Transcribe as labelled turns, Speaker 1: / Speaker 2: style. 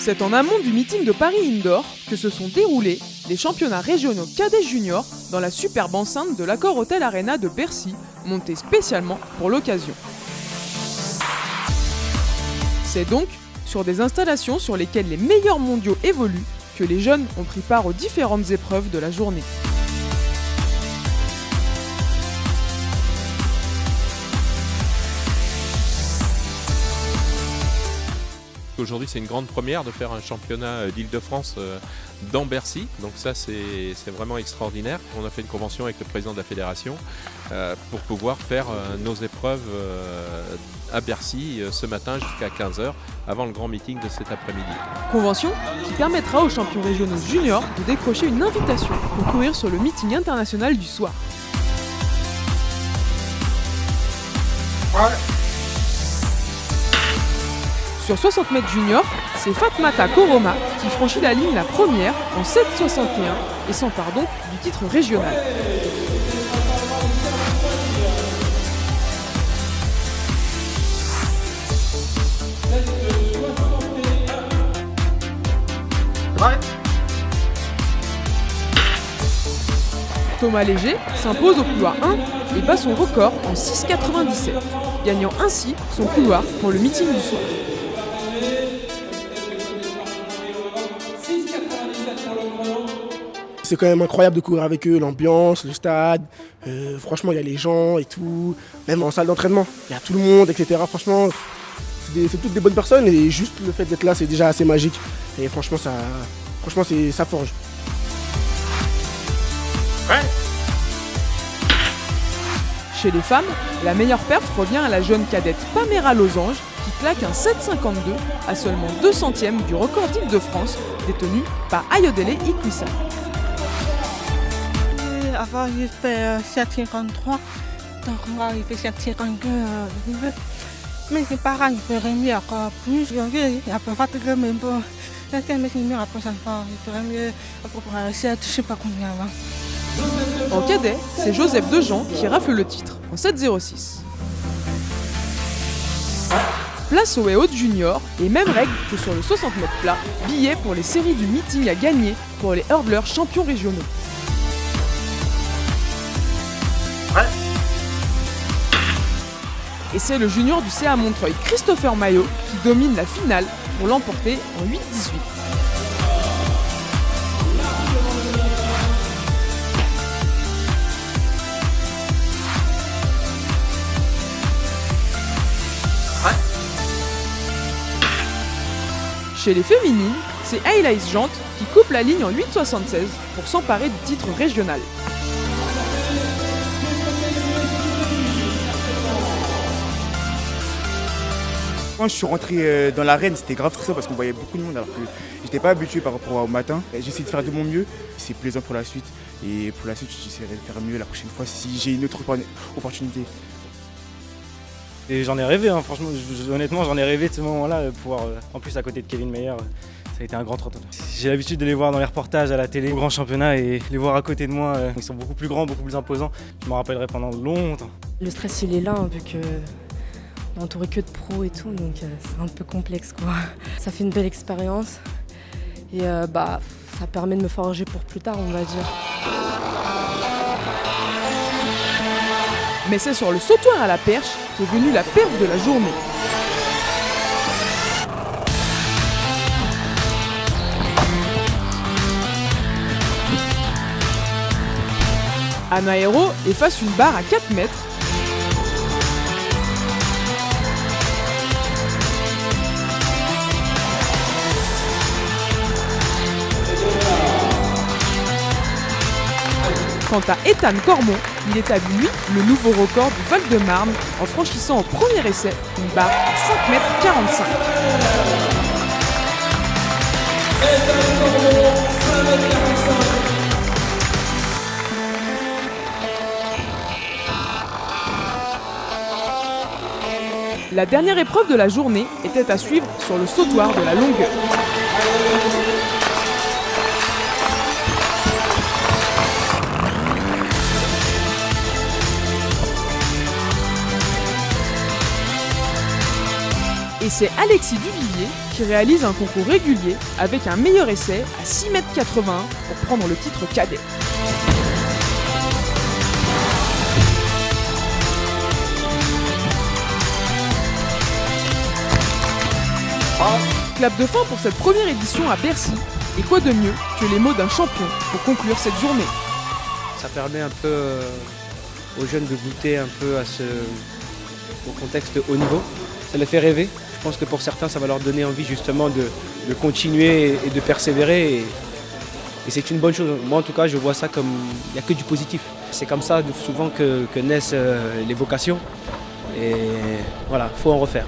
Speaker 1: C'est en amont du meeting de Paris Indoor que se sont déroulés les championnats régionaux cadets juniors dans la superbe enceinte de l'Accor Hotel Arena de Bercy, montée spécialement pour l'occasion. C'est donc sur des installations sur lesquelles les meilleurs mondiaux évoluent que les jeunes ont pris part aux différentes épreuves de la journée.
Speaker 2: Aujourd'hui, c'est une grande première de faire un championnat d'Île-de-France dans Bercy. Donc ça, c'est vraiment extraordinaire. On a fait une convention avec le président de la fédération pour pouvoir faire nos épreuves à Bercy ce matin jusqu'à 15h, avant le grand meeting de cet après-midi.
Speaker 1: Convention qui permettra aux champions régionaux juniors de décrocher une invitation pour courir sur le meeting international du soir. Sur 60 mètres junior, c'est Fatmata Koroma qui franchit la ligne la première en 7,61 et s'empare donc du titre régional. Thomas Léger s'impose au couloir 1 et bat son record en 6,97, gagnant ainsi son couloir pour le meeting du soir.
Speaker 3: C'est quand même incroyable de courir avec eux, l'ambiance, le stade, franchement il y a les gens et tout, même en salle d'entraînement, il y a tout le monde, etc. Franchement, c'est toutes des bonnes personnes et juste le fait d'être là c'est déjà assez magique et franchement ça forge.
Speaker 1: Ouais. Chez les femmes, la meilleure perf revient à la jeune cadette Pamela Losange qui claque un 7,52 à seulement 2 centièmes du record d'Île-de-France détenu par Ayodele Ikwisa.
Speaker 4: Avant, il fait 7,53, donc là, il fait 7,52. Mais c'est pareil, il ferait mieux encore plus. Il est un peu fatigué, mais bon, il ferait mieux la prochaine fois. Il ferait mieux à peu près 7, je ne sais pas combien avant.
Speaker 1: En cadet, c'est Joseph Dejean qui rafle le titre en 7,06. Place au haut junior et même règle que sur le 60 mètres plat, billet pour les séries du meeting à gagner pour les hurdlers champions régionaux. Et c'est le junior du CA Montreuil, Christopher Maillot, qui domine la finale pour l'emporter en 8,18. Chez les féminines, c'est Aylaïs Jante qui coupe la ligne en 8,76 pour s'emparer du titre régional.
Speaker 5: Quand je suis rentré dans l'arène, c'était grave stressant parce qu'on voyait beaucoup de monde alors que j'étais pas habitué par rapport au matin. J'ai essayé de faire de mon mieux, c'est plaisant pour la suite. Et pour la suite, j'essaierai de faire mieux la prochaine fois si j'ai une autre opportunité.
Speaker 6: Et j'en ai rêvé, hein, franchement, honnêtement j'en ai rêvé de ce moment-là, pouvoir, en plus à côté de Kevin Meyer, ça a été un grand trottoir. J'ai l'habitude de les voir dans les reportages à la télé, au grand championnat, et les voir à côté de moi, ils sont beaucoup plus grands, beaucoup plus imposants. Je m'en rappellerai pendant longtemps.
Speaker 7: Le stress il est là, hein, vu que on est entouré que de pros et tout, donc c'est un peu complexe quoi. Ça fait une belle expérience et ça permet de me forger pour plus tard, on va dire.
Speaker 1: Mais c'est sur le sautoir à la perche qu'est venue la perf de la journée. Anna Hero efface une barre à 4 mètres. Quant à Ethan Cormon, il établit lui le nouveau record du Val-de-Marne en franchissant au premier essai une barre à 5,45 mètres. La dernière épreuve de la journée était à suivre sur le sautoir de la longueur. Et c'est Alexis Duvillier qui réalise un concours régulier avec un meilleur essai à 6,81 m pour prendre le titre cadet. Clap de fin pour cette première édition à Bercy. Et quoi de mieux que les mots d'un champion pour conclure cette journée?
Speaker 8: Ça permet un peu aux jeunes de goûter un peu au contexte haut niveau. Ça les fait rêver. Je pense que pour certains, ça va leur donner envie justement de continuer et de persévérer. Et c'est une bonne chose. Moi, en tout cas, je vois ça comme il n'y a que du positif. C'est comme ça souvent que naissent les vocations. Et voilà, il faut en refaire.